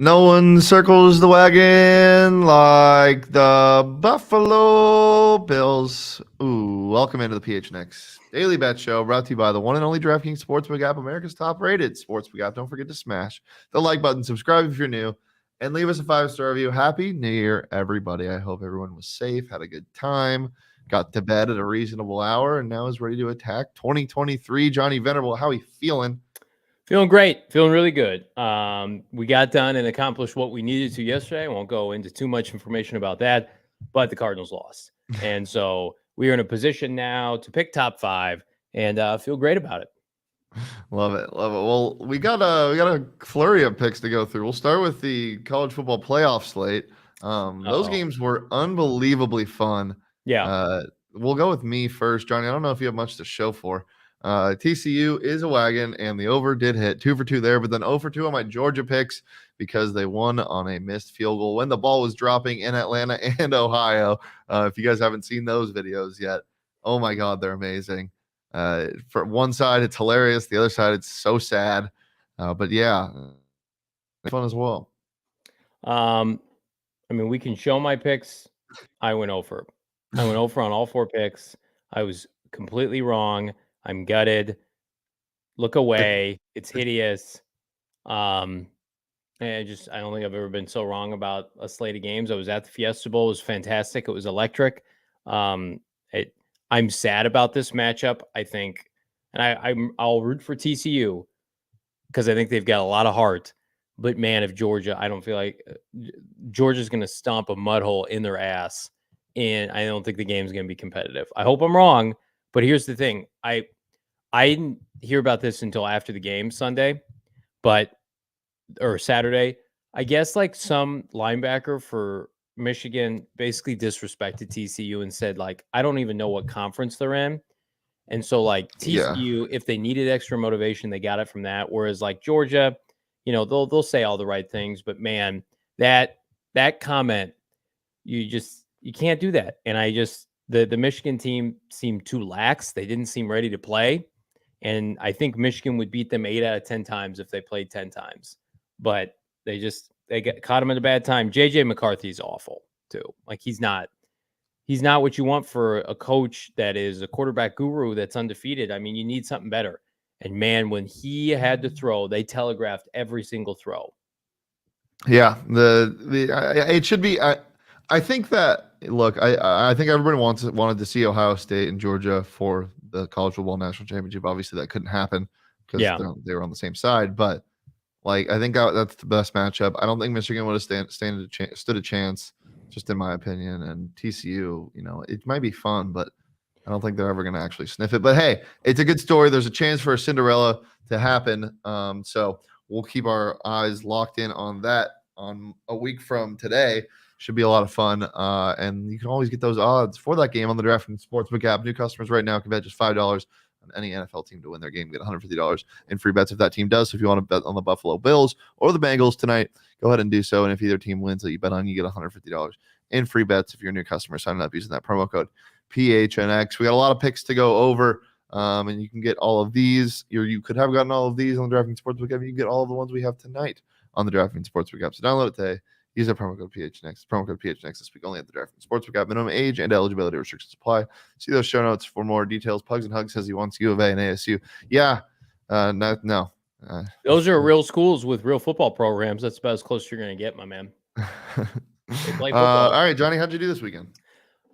No one circles the wagon like the Buffalo Bills. Ooh, welcome into the PHNX Daily Bet Show, brought to you by the one and only DraftKings Sportsbook app, America's top-rated sportsbook app. Don't forget to smash the like button, subscribe if you're new, and leave us a 5-star review. Happy New Year, everybody. I hope everyone was safe, had a good time, got to bed at a reasonable hour, and now is ready to attack 2023. Johnny Venerable, how are you feeling? Feeling great. Feeling really good. We got done and accomplished what we needed to yesterday. I won't go into too much information about that, but the Cardinals lost. And so we are in a position now to pick top 5 and feel great about it. Love it. Love it. Well, we got a flurry of picks to go through. We'll start with the college football playoff slate. Those games were unbelievably fun. Yeah. We'll go with me first, Johnny. I don't know if you have much to show for. TCU is a wagon, and the over did hit 2 for 2 there, but then 0 for 2 on my Georgia picks because they won on a missed field goal when the ball was dropping in Atlanta and Ohio. If you guys haven't seen those videos yet, oh my God, they're amazing. For one side, it's hilarious. The other side, it's so sad. But yeah, fun as well. I mean, we can show my picks. I went over. I went over on all 4 picks. I was completely wrong. I'm gutted. Look away. It's hideous. And I don't think I've ever been so wrong about a slate of games. I was at the Fiesta Bowl. It was fantastic. It was electric. I'm sad about this matchup. I think, and I'll root for TCU because I think they've got a lot of heart. But man, if Georgia, I don't feel like Georgia's going to stomp a mud hole in their ass, and I don't think the game's going to be competitive. I hope I'm wrong, but here's the thing: I didn't hear about this until after the game Sunday, or Saturday. I guess like some linebacker for Michigan basically disrespected TCU and said like, I don't even know what conference they're in. And so like TCU, if they needed extra motivation, they got it from that. Whereas like Georgia, they'll say all the right things, but man, that comment, you can't do that. And the Michigan team seemed too lax. They didn't seem ready to play. And I think Michigan would beat them 8 out of 10 times if they played 10 times. But they caught him at a bad time. JJ McCarthy's awful too. Like he's not what you want for a coach that is a quarterback guru that's undefeated. I mean, you need something better. And man, when he had to throw, they telegraphed every single throw. Yeah, it should be. I think that look, I think everybody wanted to see Ohio State and Georgia for the college football national championship. Obviously, that couldn't happen because they were on the same side. But like, I think that's the best matchup. I don't think Michigan would have stood a chance, just in my opinion. And TCU, it might be fun, but I don't think they're ever going to actually sniff it. But hey, it's a good story. There's a chance for a Cinderella to happen. So we'll keep our eyes locked in on that on a week from today. Should be a lot of fun. And you can always get those odds for that game on the DraftKings Sportsbook app. New customers right now can bet just $5 on any NFL team to win their game. Get $150 in free bets if that team does. So if you want to bet on the Buffalo Bills or the Bengals tonight, go ahead and do so. And if either team wins that you bet on, you get $150 in free bets if you're a new customer signing up using that promo code PHNX. We got a lot of picks to go over. And you can get all of these. You could have gotten all of these on the DraftKings Sportsbook app. You can get all of the ones we have tonight on the DraftKings Sportsbook app. So download it today. Use our promo code PHNX. Promo code PHNX this week only at the DraftKings Sportsbook app. Minimum age and eligibility restrictions apply. See those show notes for more details. Pugs and Hugs says he wants U of A and ASU. Yeah. No. Those are real schools with real football programs. That's about as close as you're going to get, my man. They play football. All right, Johnny, how'd you do this weekend?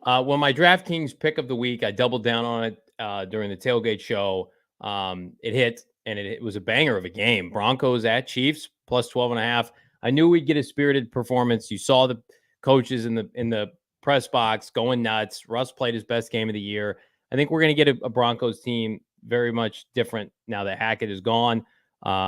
Well, my DraftKings pick of the week, I doubled down on it during the tailgate show. It hit, and it was a banger of a game. Broncos at Chiefs, plus 12.5. I knew we'd get a spirited performance. You saw the coaches in the press box going nuts. Russ played his best game of the year. I think we're going to get a Broncos team very much different now that Hackett is gone.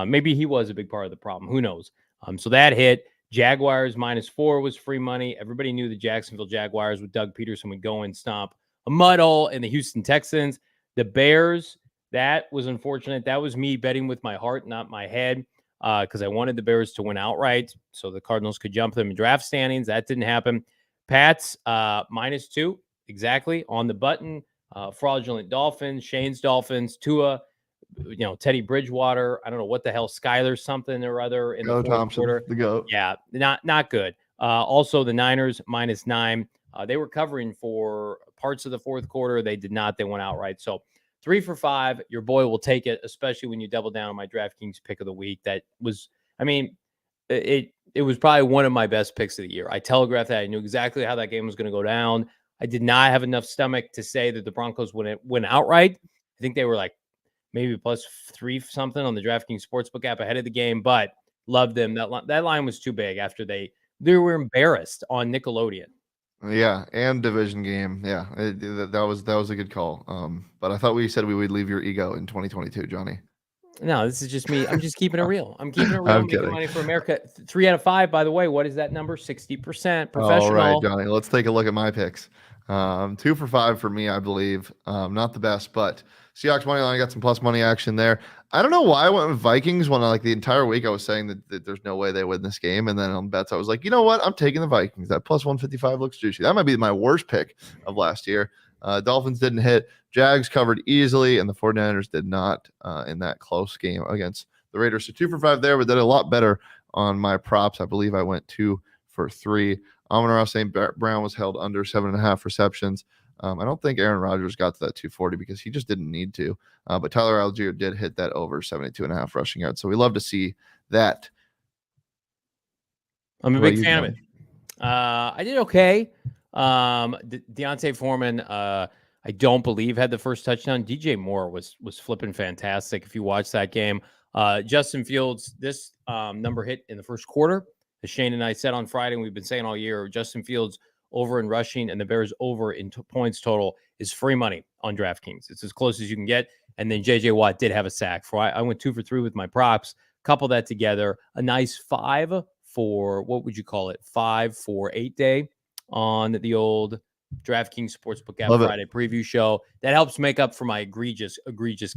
Maybe he was a big part of the problem. Who knows? So that hit. Jaguars -4 was free money. Everybody knew the Jacksonville Jaguars with Doug Peterson would go and stomp a mud hole in the Houston Texans. The Bears, that was unfortunate. That was me betting with my heart, not my head, because I wanted the Bears to win outright so the Cardinals could jump them in draft standings. That didn't happen. Pats, -2, exactly, on the button. Fraudulent Dolphins, Shane's Dolphins, Tua Teddy Bridgewater. I don't know what the hell, Skyler something or other in the fourth Thompson, quarter. the GOAT. Yeah, not good. Also, the Niners -9. They were covering for parts of the fourth quarter. They did not. They went outright. So 3 for 5. Your boy will take it, especially when you double down on my DraftKings pick of the week. That was, it was probably one of my best picks of the year. I telegraphed that. I knew exactly how that game was going to go down. I did not have enough stomach to say that the Broncos went outright. I think they were like maybe +3 something on the DraftKings Sportsbook app ahead of the game, but loved them. That line was too big after they were embarrassed on Nickelodeon. Yeah, and division game. Yeah, that was a good call. But I thought we said we would leave your ego in 2022, Johnny. No, this is just me. I'm just keeping it real. I'm keeping it real. I'm making kidding. money for America. 3 out of 5, by the way. What is that number? 60% professional. All right, Johnny. Let's take a look at my picks. 2 for 5 for me, I believe. Not the best, but Seahawks money line, got some plus money action there. I don't know why I went with Vikings when the entire week I was saying that there's no way they win this game. And then on bets, I was like, you know what? I'm taking the Vikings. That plus 155 looks juicy. That might be my worst pick of last year. Dolphins didn't hit. Jags covered easily, and the 49ers did not in that close game against the Raiders. So 2 for 5 there, but did a lot better on my props. I believe I went 2 for 3. Amon-Ra St. Brown was held under 7.5 receptions. I don't think Aaron Rodgers got to that 240 because he just didn't need to. But Tyler Algier did hit that over 72.5 rushing yards. So we love to see that. I'm a big fan of it. I did okay. Deontay Foreman, I don't believe had the first touchdown. DJ Moore was flipping fantastic. If you watch that game, Justin Fields, this number hit in the first quarter. As Shane and I said on Friday, and we've been saying all year, Justin Fields over in rushing and the Bears over in points total is free money on DraftKings. It's as close as you can get. And then JJ Watt did have a sack. I went 2 for 3 with my props. Couple that together, a nice 5 for, what would you call it? 5 for 8 day on the old DraftKings Sportsbook app Friday preview show. That helps make up for my egregious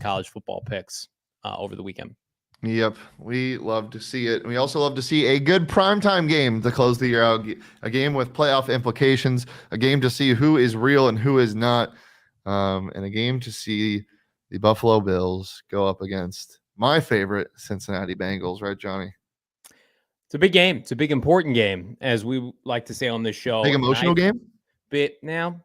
college football picks over the weekend. Yep, we love to see it. We also love to see a good primetime game to close the year out, a game with playoff implications, a game to see who is real and who is not, and a game to see the Buffalo Bills go up against my favorite Cincinnati Bengals. Right, Johnny? It's a big game. It's a big, important game, as we like to say on this show. Big emotional game? Now,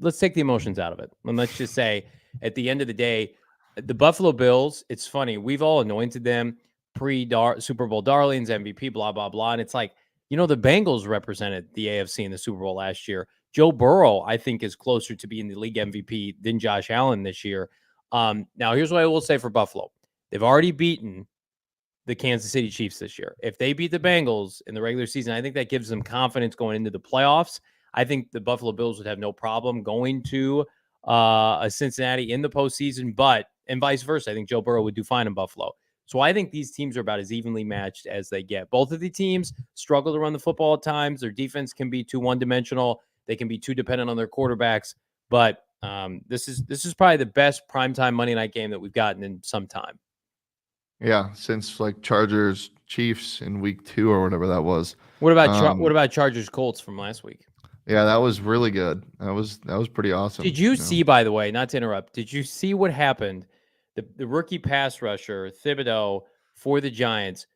let's take the emotions out of it. And let's just say, at the end of the day, the Buffalo Bills, it's funny. We've all anointed them pre-Super Bowl darlings, MVP, blah, blah, blah. And it's like, the Bengals represented the AFC in the Super Bowl last year. Joe Burrow, I think, is closer to being the league MVP than Josh Allen this year. Now, here's what I will say for Buffalo. They've already beaten the Kansas City Chiefs this year. If they beat the Bengals in the regular season, I think that gives them confidence going into the playoffs. I think the Buffalo Bills would have no problem going to a Cincinnati in the postseason, and vice versa. I think Joe Burrow would do fine in Buffalo. So I think these teams are about as evenly matched as they get. Both of the teams struggle to run the football at times. Their defense can be too one-dimensional. They can be too dependent on their quarterbacks. But this is probably the best primetime Monday night game that we've gotten in some time. Yeah, since Chargers Chiefs in week 2 or whatever that was. What about Chargers Colts from last week? Yeah, that was really good. That was pretty awesome. Did you see, by the way, not to interrupt, did you see what happened? The rookie pass rusher, Thibodeau, for the Giants,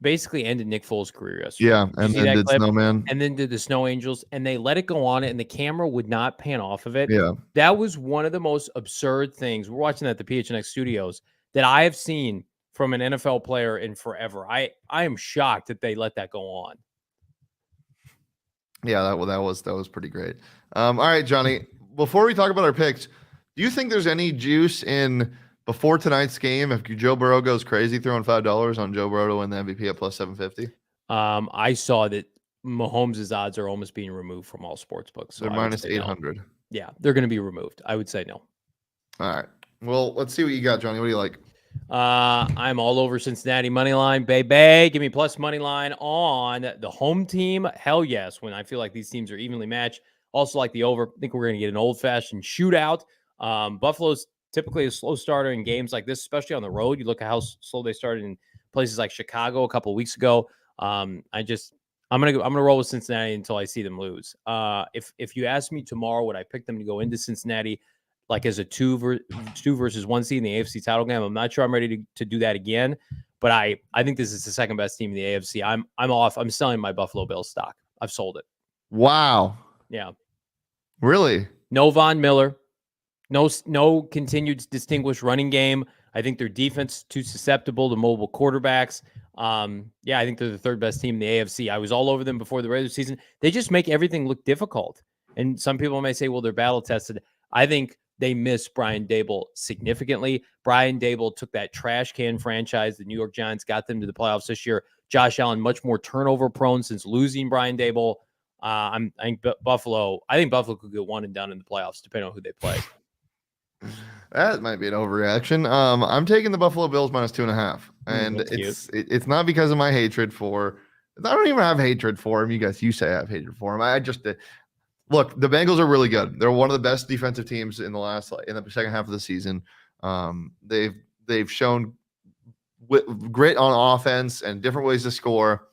basically ended Nick Foles' career yesterday. Yeah, and then did Snowman. And then did the Snow Angels, and they let it go on it, and the camera would not pan off of it. Yeah. That was one of the most absurd things. We're watching that at the PHNX studios that I have seen from an NFL player in forever. I am shocked that they let that go on. Yeah, that was pretty great. All right, Johnny, before we talk about our picks, do you think there's any juice in before tonight's game if Joe Burrow goes crazy throwing $5 on Joe Burrow to win the MVP at plus 750? I saw that Mahomes' odds are almost being removed from all sports books. So they're minus 800. No. Yeah, they're going to be removed. I would say no. All right. Well, let's see what you got, Johnny. What do you like? I'm all over Cincinnati money line, baby. Give me plus money line on the home team. Hell yes. When I feel like these teams are evenly matched. Also like the over. I think we're going to get an old-fashioned shootout. Buffalo's typically a slow starter in games like this, especially on the road. You look at how slow they started in places like Chicago a couple of weeks ago. I'm gonna roll with Cincinnati until I see them lose. If you ask me tomorrow, would I pick them to go into Cincinnati? like as a two versus one seed in the AFC title game. I'm not sure I'm ready to do that again, but I think this is the second best team in the AFC. I'm off. I'm selling my Buffalo Bills stock. I've sold it. Wow. Yeah. Really? No Von Miller. No continued distinguished running game. I think their defense too susceptible to mobile quarterbacks. I think they're the third best team in the AFC. I was all over them before the regular season. They just make everything look difficult. And some people may say, well, they're battle tested. I think they miss Brian Daboll significantly. Brian Daboll took that trash can franchise. The New York Giants got them to the playoffs this year. Josh Allen, much more turnover prone since losing Brian Daboll. I think Buffalo could get one and done in the playoffs, depending on who they play. That might be an overreaction. I'm taking the Buffalo Bills -2.5, and it's not because of my hatred for. I don't even have hatred for him. You say I have hatred for him. I just look. The Bengals are really good. They're one of the best defensive teams in the second half of the season. They've shown grit on offense and different ways to score.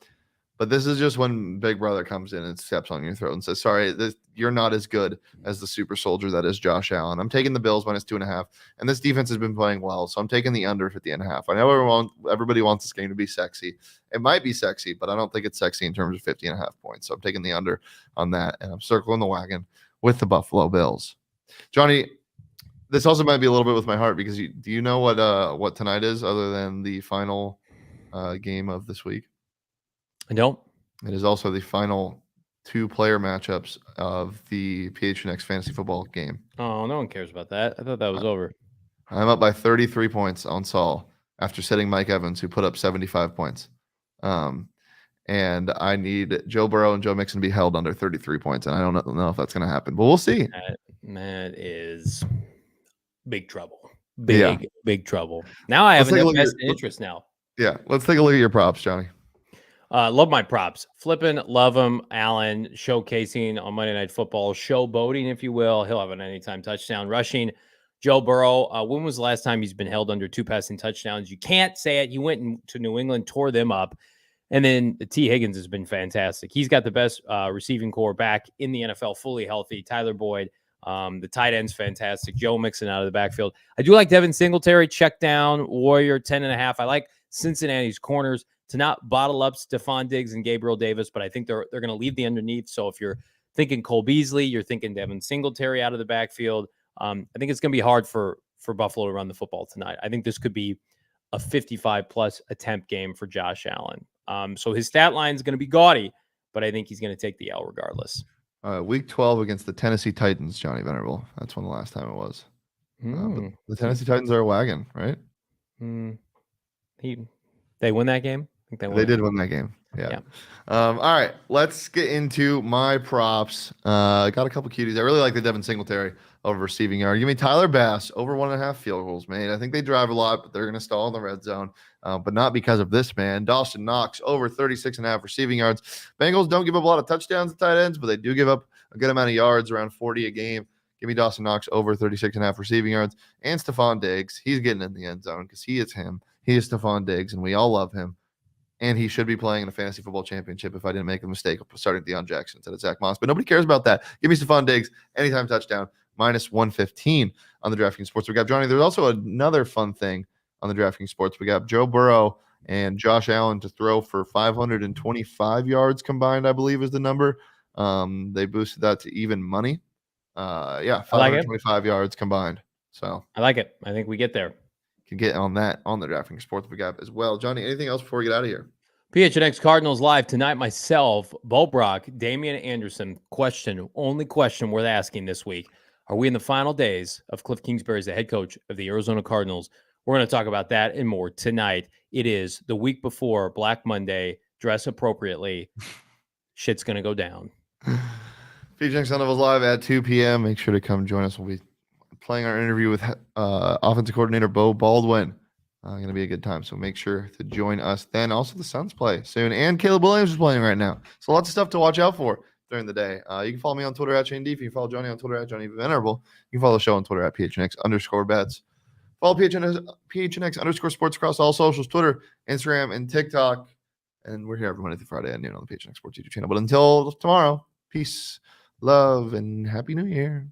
But this is just when Big Brother comes in and steps on your throat and says, sorry, you're not as good as the super soldier that is Josh Allen. I'm taking the Bills -2.5, and this defense has been playing well, so I'm taking the under 50.5. I know everybody wants this game to be sexy. It might be sexy, but I don't think it's sexy in terms of 50.5 points. So I'm taking the under on that, and I'm circling the wagon with the Buffalo Bills. Johnny, this also might be a little bit with my heart because do you know what tonight is other than the final game of this week? I don't. It is also the final 2 player matchups of the PHNX fantasy football game. Oh, no one cares about that. I thought that was over. I'm up by 33 points on Saul after sitting Mike Evans, who put up 75 points. And I need Joe Burrow and Joe Mixon to be held under 33 points, and I don't know if that's going to happen, but we'll see. That is big trouble. Big trouble. Now I have an invested interest now. Yeah, let's take a look at your props, Johnny. Love my props. Flipping, love them. Allen showcasing on Monday Night Football, showboating, if you will. He'll have an anytime touchdown. Rushing, Joe Burrow. When was the last time he's been held under 2 passing touchdowns? You can't say it. He went to New England, tore them up. And then T. Higgins has been fantastic. He's got the best receiving core back in the NFL, fully healthy. Tyler Boyd, the tight end's fantastic. Joe Mixon out of the backfield. I do like Devin Singletary, check down, Warrior, 10.5. I like Cincinnati's corners to not bottle up Stephon Diggs and Gabriel Davis, but I think they're going to leave the underneath. So if you're thinking Cole Beasley, you're thinking Devin Singletary out of the backfield. I think it's going to be hard for Buffalo to run the football tonight. I think this could be a 55-plus attempt game for Josh Allen. So his stat line is going to be gaudy, but I think he's going to take the L regardless. Week 12 against the Tennessee Titans, Johnny Venerable. That's when the last time it was. But the Tennessee Titans are a wagon, right? They win that game? I think they did win that game. Yeah. All right, let's get into my props. I got a couple cuties. I really like the Devin Singletary over receiving yard. Give me Tyler Bass over 1.5 field goals made. I think they drive a lot, but they're going to stall in the red zone. But not because of this man. Dawson Knox over 36.5 receiving yards. Bengals don't give up a lot of touchdowns at tight ends, but they do give up a good amount of yards, around 40 a game. Give me Dawson Knox over 36.5 receiving yards. And Stephon Diggs. He's getting in the end zone because he is him. He is Stephon Diggs, and we all love him. And he should be playing in a fantasy football championship if I didn't make a mistake of starting Deion Jackson instead of Zach Moss. But nobody cares about that. Give me Stephon Diggs, anytime touchdown, -115 on the DraftKings Sportsbook. Johnny, there's also another fun thing on the DraftKings Sportsbook. Joe Burrow and Josh Allen to throw for 525 yards combined, I believe is the number. They boosted that to even money. 525 yards combined. So I like it. I think we get there. Can get on that on the DraftKings Sportsbook app as well. Johnny, anything else before we get out of here? PHNX Cardinals live tonight. Myself, Bo Brock, Damian Anderson. Only question worth asking this week. Are we in the final days of Cliff Kingsbury as the head coach of the Arizona Cardinals? We're going to talk about that and more tonight. It is the week before Black Monday. Dress appropriately. Shit's going to go down. PHNX Sun Devils live at 2 p.m. Make sure to come join us. We'll be playing our interview with offensive coordinator Bo Baldwin. Going to be a good time, so make sure to join us then. Also, the Suns play soon, and Caleb Williams is playing right now. So lots of stuff to watch out for during the day. You can follow me on Twitter at Shane Deef. You can follow Johnny on Twitter at Johnny Venerable. You can follow the show on Twitter at PHNX_bets. Follow PHNX _sports across all socials, Twitter, Instagram, and TikTok. And we're here every Monday through Friday at noon on the PHNX Sports YouTube channel. But until tomorrow, peace, love, and Happy New Year.